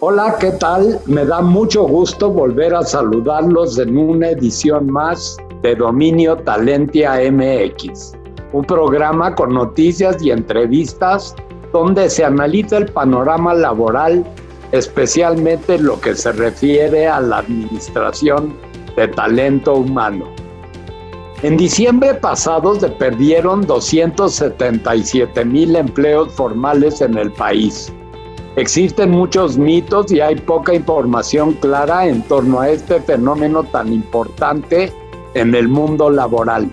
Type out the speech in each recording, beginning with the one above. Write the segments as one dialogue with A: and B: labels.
A: Hola, ¿qué tal? Me da mucho gusto volver a saludarlos en una edición más de Dominio Talentia MX, un programa con noticias y entrevistas donde se analiza el panorama laboral, especialmente lo que se refiere a la administración de talento humano. En diciembre pasado se perdieron 277,000 empleos formales en el país. Existen muchos mitos y hay poca información clara en torno a este fenómeno tan importante en el mundo laboral.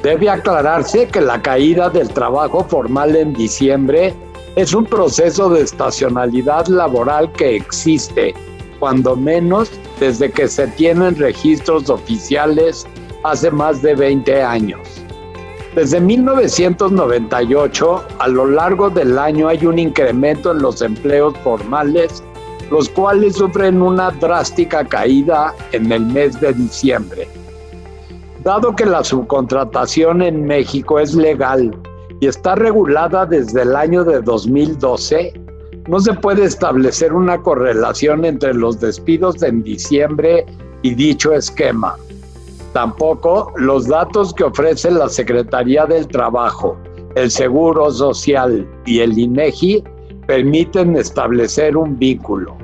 A: Debe aclararse que la caída del trabajo formal en diciembre es un proceso de estacionalidad laboral que existe, cuando menos desde que se tienen registros oficiales hace más de 20 años. Desde 1998, a lo largo del año hay un incremento en los empleos formales, los cuales sufren una drástica caída en el mes de diciembre. Dado que la subcontratación en México es legal y está regulada desde el año de 2012, no se puede establecer una correlación entre los despidos en diciembre y dicho esquema. Tampoco los datos que ofrece la Secretaría del Trabajo, el Seguro Social y el INEGI permiten establecer un vínculo.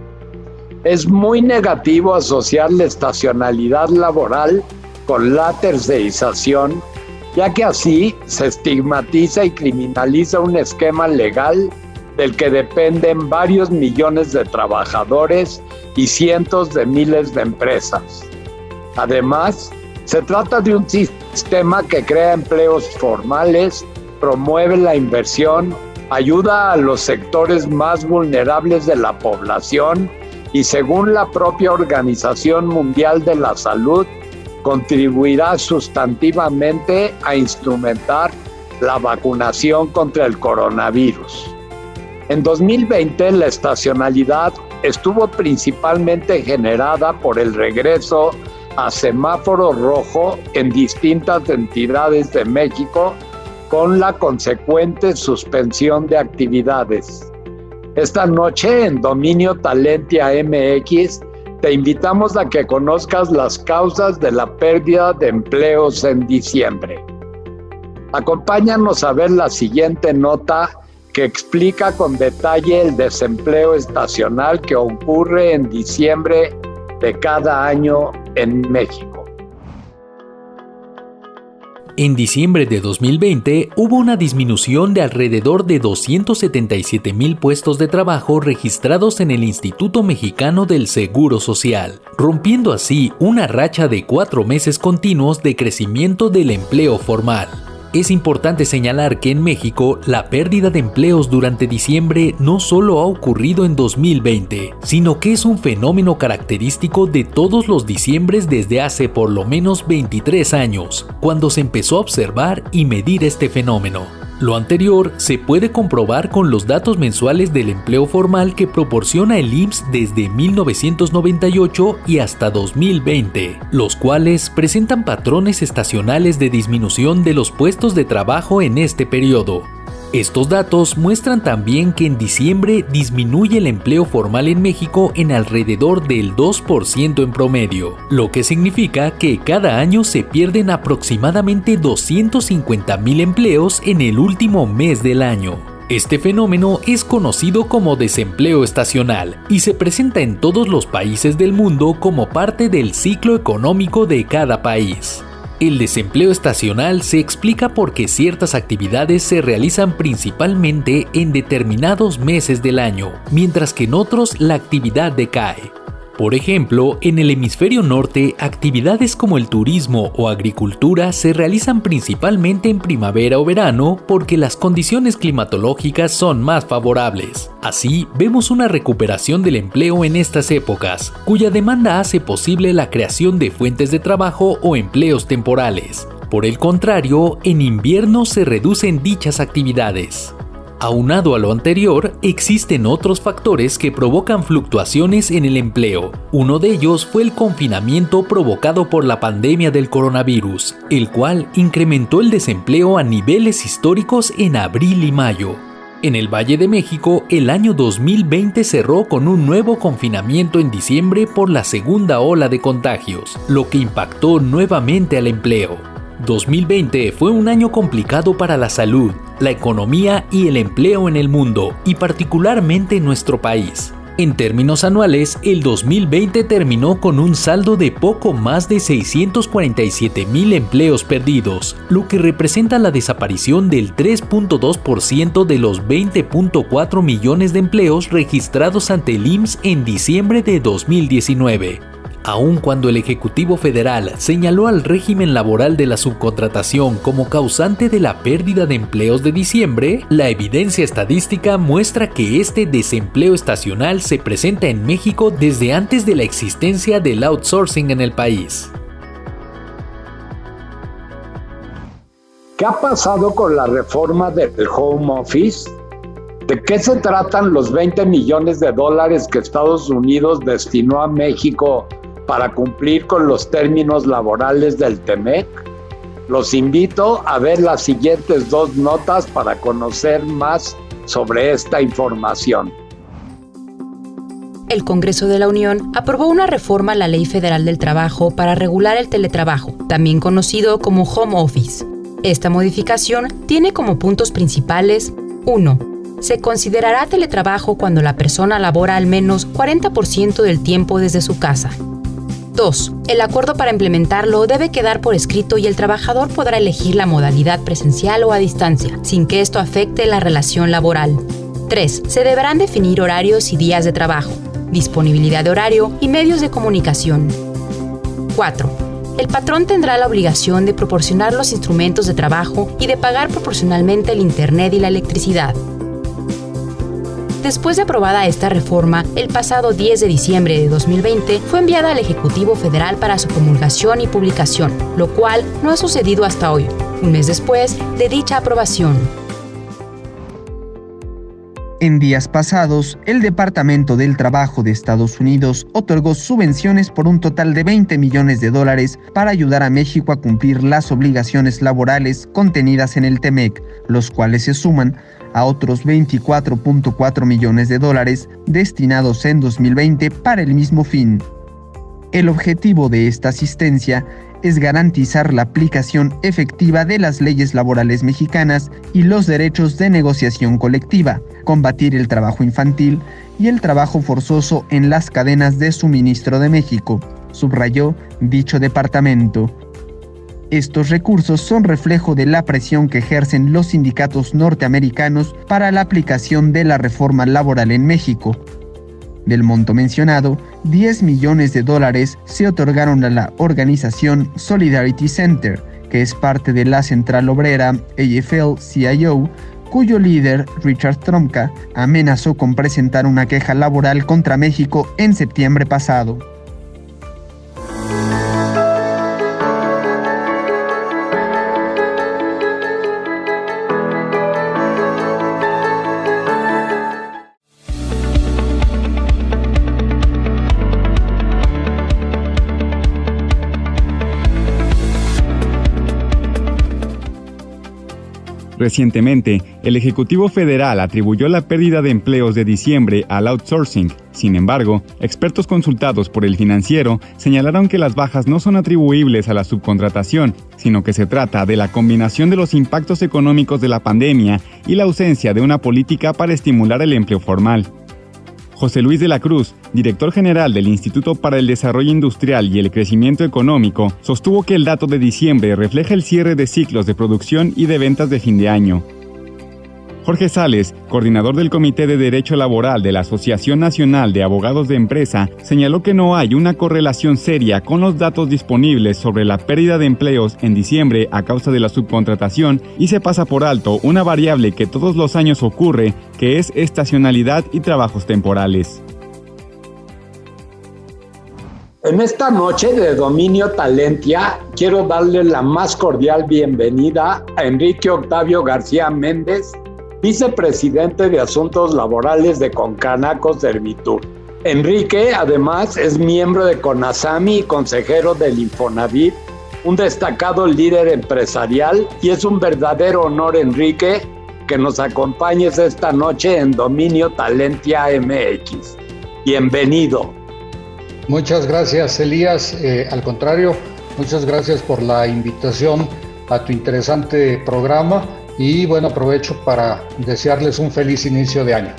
A: Es muy negativo asociar la estacionalidad laboral con la tercerización, ya que así se estigmatiza y criminaliza un esquema legal del que dependen varios millones de trabajadores y cientos de miles de empresas. Además, se trata de un sistema que crea empleos formales, promueve la inversión, ayuda a los sectores más vulnerables de la población y, según la propia Organización Mundial de la Salud, contribuirá sustantivamente a instrumentar la vacunación contra el coronavirus. En 2020, la estacionalidad estuvo principalmente generada por el regreso a semáforo rojo en distintas entidades de México, con la consecuente suspensión de actividades. Esta noche en Dominio Talentia MX te invitamos a que conozcas las causas de la pérdida de empleos en diciembre. Acompáñanos a ver la siguiente nota que explica con detalle el desempleo estacional que ocurre en diciembre de cada año en México.
B: En diciembre de 2020 hubo una disminución de alrededor de 277,000 puestos de trabajo registrados en el Instituto Mexicano del Seguro Social, rompiendo así una racha de 4 meses continuos de crecimiento del empleo formal. Es importante señalar que en México la pérdida de empleos durante diciembre no solo ha ocurrido en 2020, sino que es un fenómeno característico de todos los diciembres desde hace por lo menos 23 años, cuando se empezó a observar y medir este fenómeno. Lo anterior se puede comprobar con los datos mensuales del empleo formal que proporciona el IMSS desde 1998 y hasta 2020, los cuales presentan patrones estacionales de disminución de los puestos de trabajo en este periodo. Estos datos muestran también que en diciembre disminuye el empleo formal en México en alrededor del 2% en promedio, lo que significa que cada año se pierden aproximadamente 250,000 empleos en el último mes del año. Este fenómeno es conocido como desempleo estacional y se presenta en todos los países del mundo como parte del ciclo económico de cada país. El desempleo estacional se explica porque ciertas actividades se realizan principalmente en determinados meses del año, mientras que en otros la actividad decae. Por ejemplo, en el hemisferio norte, actividades como el turismo o agricultura se realizan principalmente en primavera o verano porque las condiciones climatológicas son más favorables. Así, vemos una recuperación del empleo en estas épocas, cuya demanda hace posible la creación de fuentes de trabajo o empleos temporales. Por el contrario, en invierno se reducen dichas actividades. Aunado a lo anterior, existen otros factores que provocan fluctuaciones en el empleo. Uno de ellos fue el confinamiento provocado por la pandemia del coronavirus, el cual incrementó el desempleo a niveles históricos en abril y mayo. En el Valle de México, el año 2020 cerró con un nuevo confinamiento en diciembre por la segunda ola de contagios, lo que impactó nuevamente al empleo. 2020 fue un año complicado para la salud, la economía y el empleo en el mundo, y particularmente en nuestro país. En términos anuales, el 2020 terminó con un saldo de poco más de 647,000 empleos perdidos, lo que representa la desaparición del 3.2% de los 20.4 millones de empleos registrados ante el IMSS en diciembre de 2019. Aun cuando el Ejecutivo Federal señaló al régimen laboral de la subcontratación como causante de la pérdida de empleos de diciembre, la evidencia estadística muestra que este desempleo estacional se presenta en México desde antes de la existencia del outsourcing en el país.
A: ¿Qué ha pasado con la reforma del home office? ¿De qué se tratan los 20 millones de dólares que Estados Unidos destinó a México para cumplir con los términos laborales del TEMEC? Los invito a ver las siguientes 2 notas para conocer más sobre esta información.
C: El Congreso de la Unión aprobó una reforma a la Ley Federal del Trabajo para regular el teletrabajo, también conocido como home office. Esta modificación tiene como puntos principales: 1. Se considerará teletrabajo cuando la persona labora al menos 40% del tiempo desde su casa. 2. El acuerdo para implementarlo debe quedar por escrito y el trabajador podrá elegir la modalidad presencial o a distancia, sin que esto afecte la relación laboral. 3. Se deberán definir horarios y días de trabajo, disponibilidad de horario y medios de comunicación. 4. El patrón tendrá la obligación de proporcionar los instrumentos de trabajo y de pagar proporcionalmente el internet y la electricidad. Después de aprobada esta reforma, el pasado 10 de diciembre de 2020 fue enviada al Ejecutivo Federal para su promulgación y publicación, lo cual no ha sucedido hasta hoy, un mes después de dicha aprobación.
D: En días pasados, el Departamento del Trabajo de Estados Unidos otorgó subvenciones por un total de $20 millones para ayudar a México a cumplir las obligaciones laborales contenidas en el TEMEC, los cuales se suman a otros $24.4 millones destinados en 2020 para el mismo fin. El objetivo de esta asistencia es garantizar la aplicación efectiva de las leyes laborales mexicanas y los derechos de negociación colectiva, combatir el trabajo infantil y el trabajo forzoso en las cadenas de suministro de México, subrayó dicho departamento. Estos recursos son reflejo de la presión que ejercen los sindicatos norteamericanos para la aplicación de la reforma laboral en México. Del monto mencionado, $10 millones se otorgaron a la organización Solidarity Center, que es parte de la central obrera AFL-CIO, cuyo líder, Richard Trumka, amenazó con presentar una queja laboral contra México en septiembre pasado.
E: Recientemente, el Ejecutivo Federal atribuyó la pérdida de empleos de diciembre al outsourcing. Sin embargo, expertos consultados por El Financiero señalaron que las bajas no son atribuibles a la subcontratación, sino que se trata de la combinación de los impactos económicos de la pandemia y la ausencia de una política para estimular el empleo formal. José Luis de la Cruz, director general del Instituto para el Desarrollo Industrial y el Crecimiento Económico, sostuvo que el dato de diciembre refleja el cierre de ciclos de producción y de ventas de fin de año. Jorge Sales, coordinador del Comité de Derecho Laboral de la Asociación Nacional de Abogados de Empresa, señaló que no hay una correlación seria con los datos disponibles sobre la pérdida de empleos en diciembre a causa de la subcontratación y se pasa por alto una variable que todos los años ocurre, que es estacionalidad y trabajos temporales.
A: En esta noche de Dominio Talentia, quiero darle la más cordial bienvenida a Enrique Octavio García Méndez, vicepresidente de Asuntos Laborales de Concanaco Servitur. Enrique, además, es miembro de CONASAMI y consejero del Infonavit, un destacado líder empresarial, y es un verdadero honor, Enrique, que nos acompañes esta noche en Dominio Talentia MX. Bienvenido.
F: Muchas gracias, Elías. Al contrario, muchas gracias por la invitación a tu interesante programa y bueno, aprovecho para desearles un feliz inicio de año.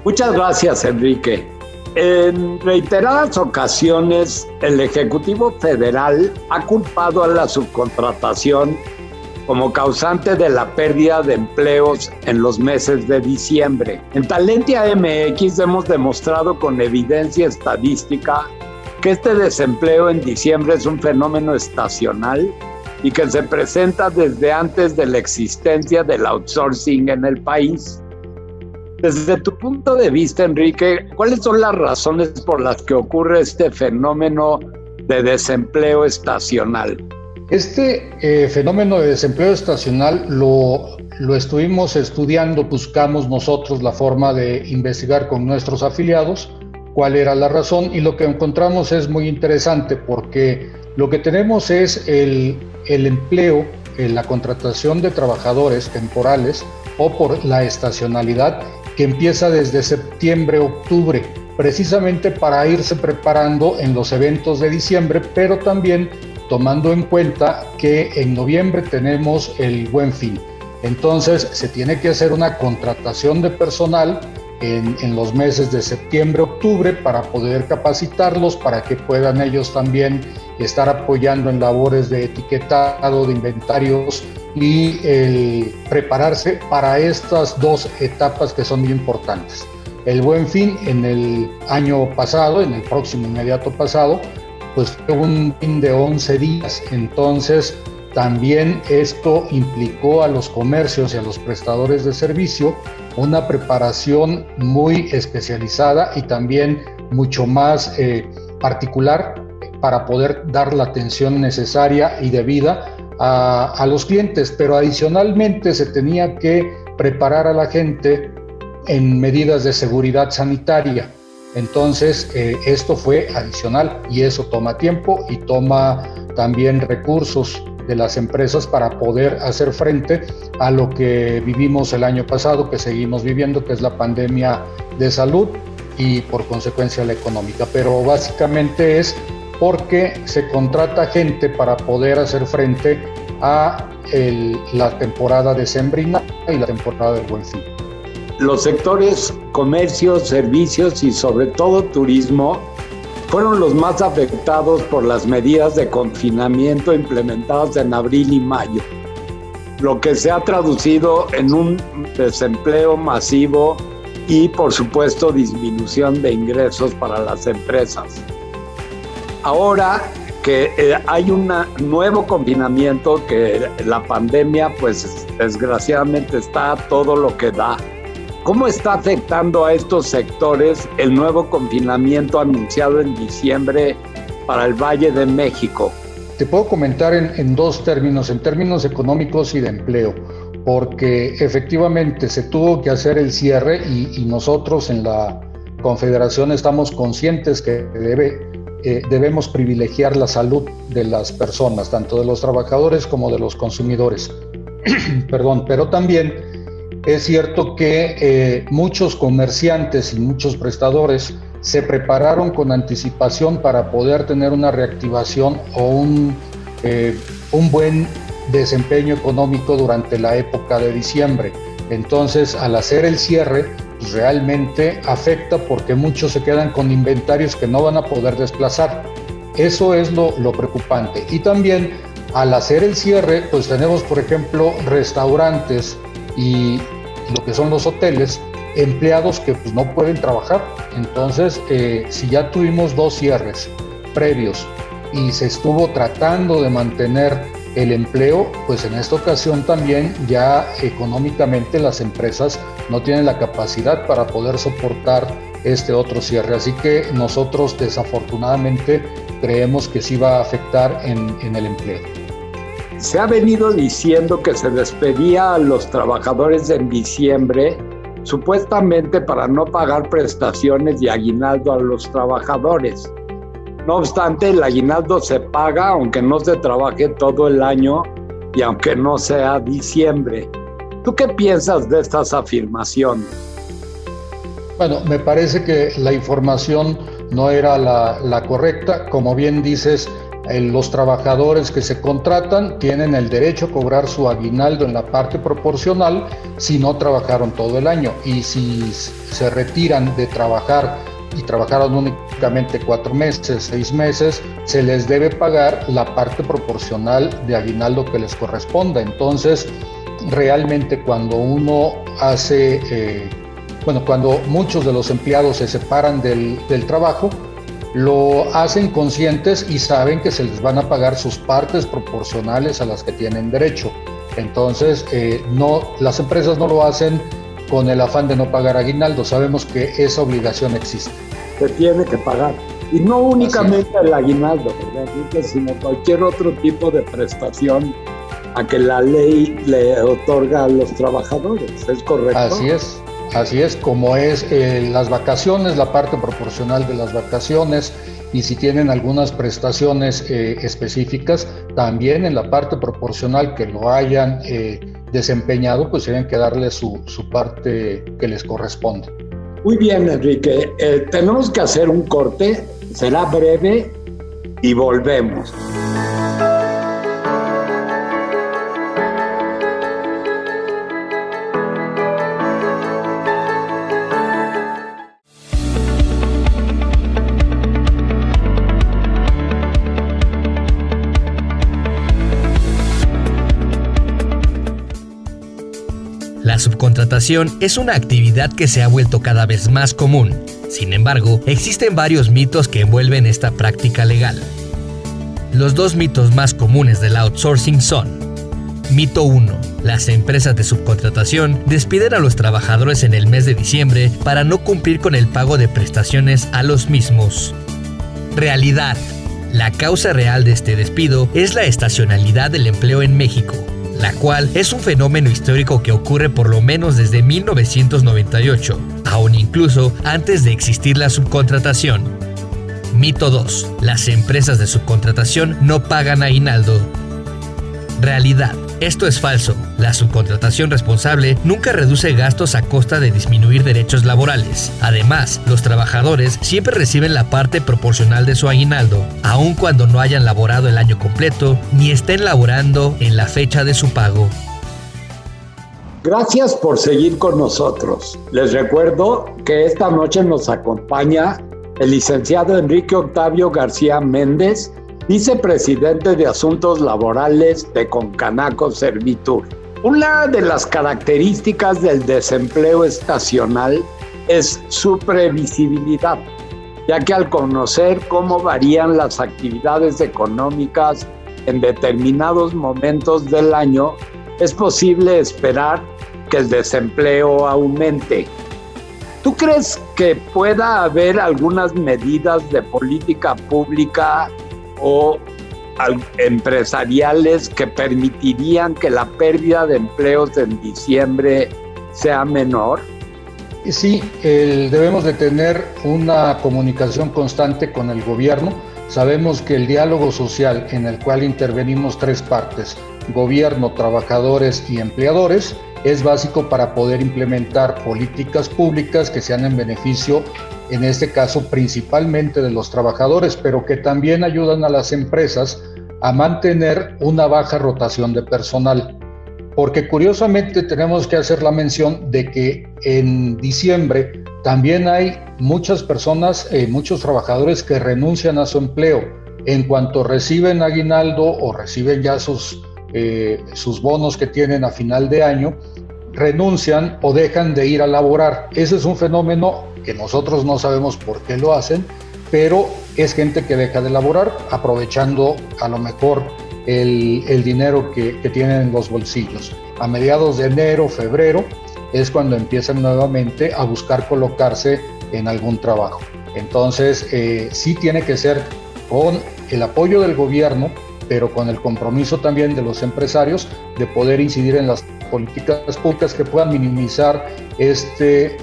A: Muchas gracias, Enrique. En reiteradas ocasiones, el Ejecutivo Federal ha culpado a la subcontratación como causante de la pérdida de empleos en los meses de diciembre. En Talentia MX hemos demostrado con evidencia estadística que este desempleo en diciembre es un fenómeno estacional y que se presenta desde antes de la existencia del outsourcing en el país. Desde tu punto de vista, Enrique, ¿cuáles son las razones por las que ocurre este fenómeno de desempleo estacional?
F: Este fenómeno de desempleo estacional lo estuvimos estudiando, buscamos nosotros la forma de investigar con nuestros afiliados cuál era la razón y lo que encontramos es muy interesante porque lo que tenemos es el empleo, la contratación de trabajadores temporales o por la estacionalidad que empieza desde septiembre, octubre, precisamente para irse preparando en los eventos de diciembre, pero también tomando en cuenta que en noviembre tenemos el Buen Fin. Entonces se tiene que hacer una contratación de personal en los meses de septiembre, octubre para poder capacitarlos, para que puedan ellos también estar apoyando en labores de etiquetado, de inventarios y prepararse para estas dos etapas que son muy importantes. El Buen Fin en el año pasado, en el próximo inmediato pasado, pues fue un fin de 11 días, entonces también esto implicó a los comercios y a los prestadores de servicio una preparación muy especializada y también mucho más particular para poder dar la atención necesaria y debida a los clientes, pero adicionalmente se tenía que preparar a la gente en medidas de seguridad sanitaria. Entonces esto fue adicional y eso toma tiempo y toma también recursos de las empresas para poder hacer frente a lo que vivimos el año pasado, que seguimos viviendo, que es la pandemia de salud y por consecuencia la económica. Pero básicamente es porque se contrata gente para poder hacer frente a la temporada decembrina y la temporada del Buen Fin.
A: Los sectores comercio, servicios y sobre todo turismo fueron los más afectados por las medidas de confinamiento implementadas en abril y mayo, lo que se ha traducido en un desempleo masivo y, por supuesto, disminución de ingresos para las empresas. Ahora que hay un nuevo confinamiento, que la pandemia, pues desgraciadamente está a todo lo que da, ¿cómo está afectando a estos sectores el nuevo confinamiento anunciado en diciembre para el Valle de México?
F: Te puedo comentar en dos términos, en términos económicos y de empleo, porque efectivamente se tuvo que hacer el cierre y nosotros en la Confederación estamos conscientes que debemos privilegiar la salud de las personas, tanto de los trabajadores como de los consumidores. Pero también es cierto que muchos comerciantes y muchos prestadores se prepararon con anticipación para poder tener una reactivación o un buen desempeño económico durante la época de diciembre. Entonces, al hacer el cierre, pues realmente afecta porque muchos se quedan con inventarios que no van a poder desplazar. Eso es lo preocupante. Y también, al hacer el cierre, pues tenemos, por ejemplo, restaurantes y lo que son los hoteles, empleados que pues no pueden trabajar. Entonces, si ya tuvimos 2 cierres previos y se estuvo tratando de mantener el empleo, pues en esta ocasión también ya económicamente las empresas no tienen la capacidad para poder soportar este otro cierre. Así que nosotros desafortunadamente creemos que sí va a afectar en el empleo.
A: Se ha venido diciendo que se despedía a los trabajadores en diciembre, supuestamente para no pagar prestaciones y aguinaldo a los trabajadores. No obstante, el aguinaldo se paga aunque no se trabaje todo el año y aunque no sea diciembre. ¿Tú qué piensas de estas afirmaciones?
F: Bueno, me parece que la información no era la correcta. Como bien dices, los trabajadores que se contratan tienen el derecho a cobrar su aguinaldo en la parte proporcional si no trabajaron todo el año. Y si se retiran de trabajar y trabajaron únicamente 4 meses, 6 meses, se les debe pagar la parte proporcional de aguinaldo que les corresponda. Entonces, realmente cuando uno hace... cuando muchos de los empleados se separan del trabajo, lo hacen conscientes y saben que se les van a pagar sus partes proporcionales a las que tienen derecho. Entonces, las empresas no lo hacen con el afán de no pagar aguinaldo. Sabemos que esa obligación existe.
A: Se tiene que pagar. Y no únicamente el aguinaldo, ¿verdad? Sino cualquier otro tipo de prestación a que la ley le otorga a los trabajadores. ¿Es correcto?
F: Así es, como es las vacaciones, la parte proporcional de las vacaciones, y si tienen algunas prestaciones específicas, también en la parte proporcional que lo hayan desempeñado, pues tienen que darle su parte que les corresponde.
A: Muy bien, Enrique. Tenemos que hacer un corte, será breve y volvemos.
B: La subcontratación es una actividad que se ha vuelto cada vez más común. Sin embargo, existen varios mitos que envuelven esta práctica legal. Los 2 mitos más comunes del outsourcing son: Mito 1. Las empresas de subcontratación despiden a los trabajadores en el mes de diciembre para no cumplir con el pago de prestaciones a los mismos. Realidad. La causa real de este despido es la estacionalidad del empleo en México, la cual es un fenómeno histórico que ocurre por lo menos desde 1998, aún incluso antes de existir la subcontratación. Mito 2. Las empresas de subcontratación no pagan aguinaldo. Realidad. Esto es falso. La subcontratación responsable nunca reduce gastos a costa de disminuir derechos laborales. Además, los trabajadores siempre reciben la parte proporcional de su aguinaldo, aun cuando no hayan laborado el año completo ni estén laborando en la fecha de su pago.
A: Gracias por seguir con nosotros. Les recuerdo que esta noche nos acompaña el licenciado Enrique Octavio García Méndez, vicepresidente de Asuntos Laborales de Concanaco Servitur. Una de las características del desempleo estacional es su previsibilidad, ya que al conocer cómo varían las actividades económicas en determinados momentos del año, es posible esperar que el desempleo aumente. ¿Tú crees que pueda haber algunas medidas de política pública o empresariales que permitirían que la pérdida de empleos en diciembre sea menor?
F: Sí, debemos de tener una comunicación constante con el gobierno. Sabemos que el diálogo social, en el cual intervenimos 3 partes, gobierno, trabajadores y empleadores, es básico para poder implementar políticas públicas que sean en beneficio, en este caso principalmente de los trabajadores, pero que también ayudan a las empresas a mantener una baja rotación de personal. Porque curiosamente tenemos que hacer la mención de que en diciembre también hay muchas personas, muchos trabajadores que renuncian a su empleo. En cuanto reciben aguinaldo o reciben ya sus bonos que tienen a final de año, renuncian o dejan de ir a laborar. Ese es un fenómeno que nosotros no sabemos por qué lo hacen, pero es gente que deja de laborar aprovechando a lo mejor el dinero que tienen en los bolsillos. A mediados de enero, febrero, es cuando empiezan nuevamente a buscar colocarse en algún trabajo. Entonces, sí tiene que ser con el apoyo del gobierno, pero con el compromiso también de los empresarios de poder incidir en las políticas públicas que puedan minimizar este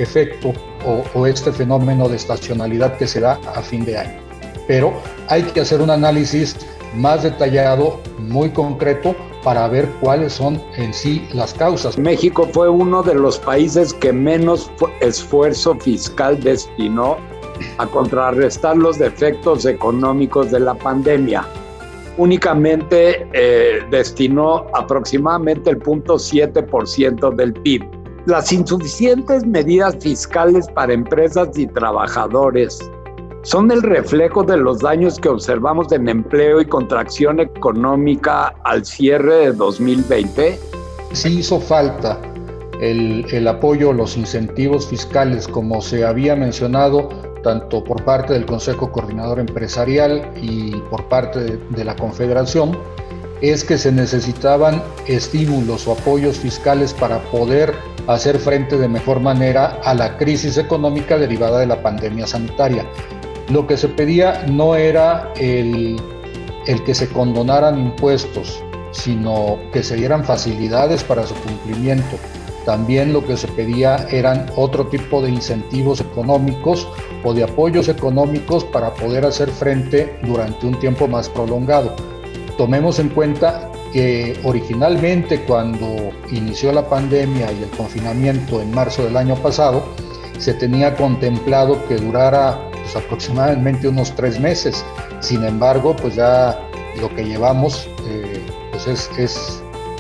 F: efecto o este fenómeno de estacionalidad que se da a fin de año. Pero hay que hacer un análisis más detallado, muy concreto, para ver cuáles son en sí las causas.
A: México fue uno de los países que menos esfuerzo fiscal destinó a contrarrestar los efectos económicos de la pandemia. Únicamente destinó aproximadamente el 0.7% del PIB. Las insuficientes medidas fiscales para empresas y trabajadores son el reflejo de los daños que observamos en empleo y contracción económica al cierre de 2020.
F: Sí hizo falta el apoyo, los incentivos fiscales, como se había mencionado, tanto por parte del Consejo Coordinador Empresarial y por parte de la Confederación, es que se necesitaban estímulos o apoyos fiscales para poder hacer frente de mejor manera a la crisis económica derivada de la pandemia sanitaria. Lo que se pedía no era el que se condonaran impuestos, sino que se dieran facilidades para su cumplimiento. También lo que se pedía eran otro tipo de incentivos económicos o de apoyos económicos para poder hacer frente durante un tiempo más prolongado. Tomemos en cuenta que originalmente, cuando inició la pandemia y el confinamiento en marzo del año pasado, se tenía contemplado que durara aproximadamente unos 3 meses. Sin embargo, pues ya lo que llevamos pues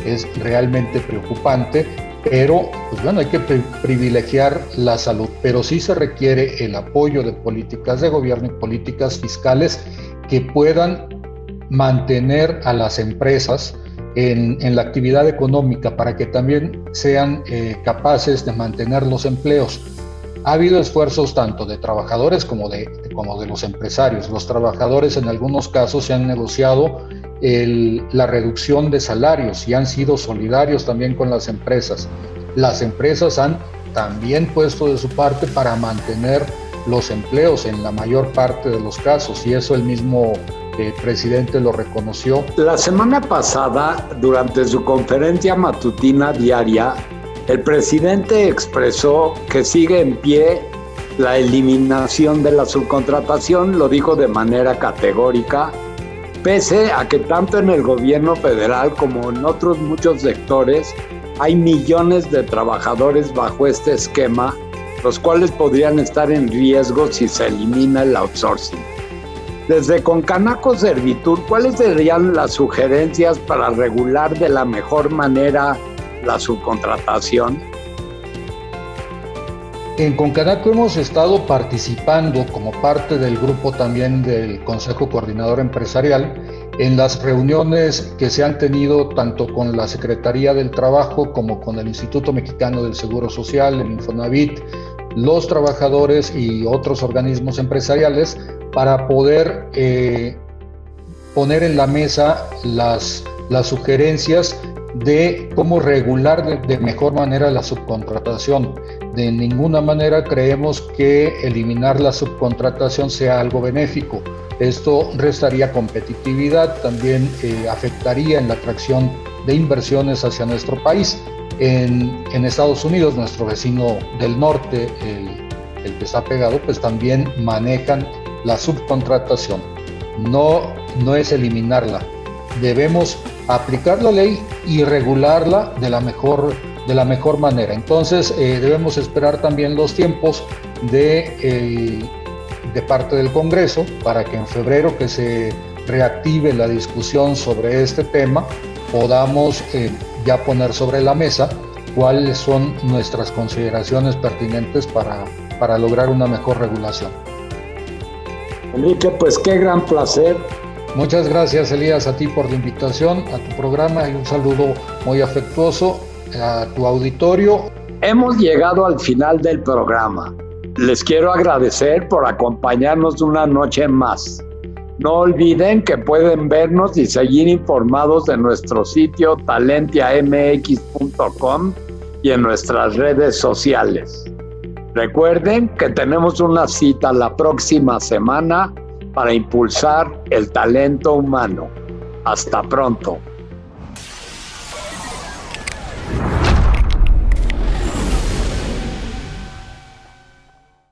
F: es realmente preocupante, pero pues bueno, hay que privilegiar la salud, pero sí se requiere el apoyo de políticas de gobierno y políticas fiscales que puedan mantener a las empresas en la actividad económica para que también sean capaces de mantener los empleos. Ha habido esfuerzos tanto de trabajadores como de los empresarios. Los trabajadores en algunos casos se han negociado la reducción de salarios y han sido solidarios también con las empresas. Las empresas han también puesto de su parte para mantener los empleos en la mayor parte de los casos, y eso el mismo presidente lo reconoció.
A: La semana pasada, durante su conferencia matutina diaria, el presidente expresó que sigue en pie la eliminación de la subcontratación, lo dijo de manera categórica, pese a que tanto en el gobierno federal como en otros muchos sectores hay millones de trabajadores bajo este esquema, los cuales podrían estar en riesgo si se elimina el outsourcing. Desde Concanaco Servitur, ¿cuáles serían las sugerencias para regular de la mejor manera la subcontratación?
F: En Concanaco hemos estado participando como parte del grupo también del Consejo Coordinador Empresarial en las reuniones que se han tenido tanto con la Secretaría del Trabajo como con el Instituto Mexicano del Seguro Social, el Infonavit, los trabajadores y otros organismos empresariales para poder poner en la mesa las sugerencias de cómo regular de mejor manera la subcontratación. De ninguna manera creemos que eliminar la subcontratación sea algo benéfico. Esto restaría competitividad, también afectaría en la atracción de inversiones hacia nuestro país. En Estados Unidos, nuestro vecino del norte, el que está pegado, pues también manejan la subcontratación. No es eliminarla. Debemos aplicar la ley y regularla de la mejor manera. Entonces debemos esperar también los tiempos de parte del Congreso para que en febrero, que se reactive la discusión sobre este tema, podamos ya poner sobre la mesa cuáles son nuestras consideraciones pertinentes para lograr una mejor regulación.
A: Enrique, pues qué gran placer.
F: Muchas gracias, Elías, a ti por la invitación a tu programa, y un saludo muy afectuoso a tu auditorio.
A: Hemos llegado al final del programa. Les quiero agradecer por acompañarnos una noche más. No olviden que pueden vernos y seguir informados en nuestro sitio talentiamx.com y en nuestras redes sociales. Recuerden que tenemos una cita la próxima semana para impulsar el talento humano. Hasta pronto.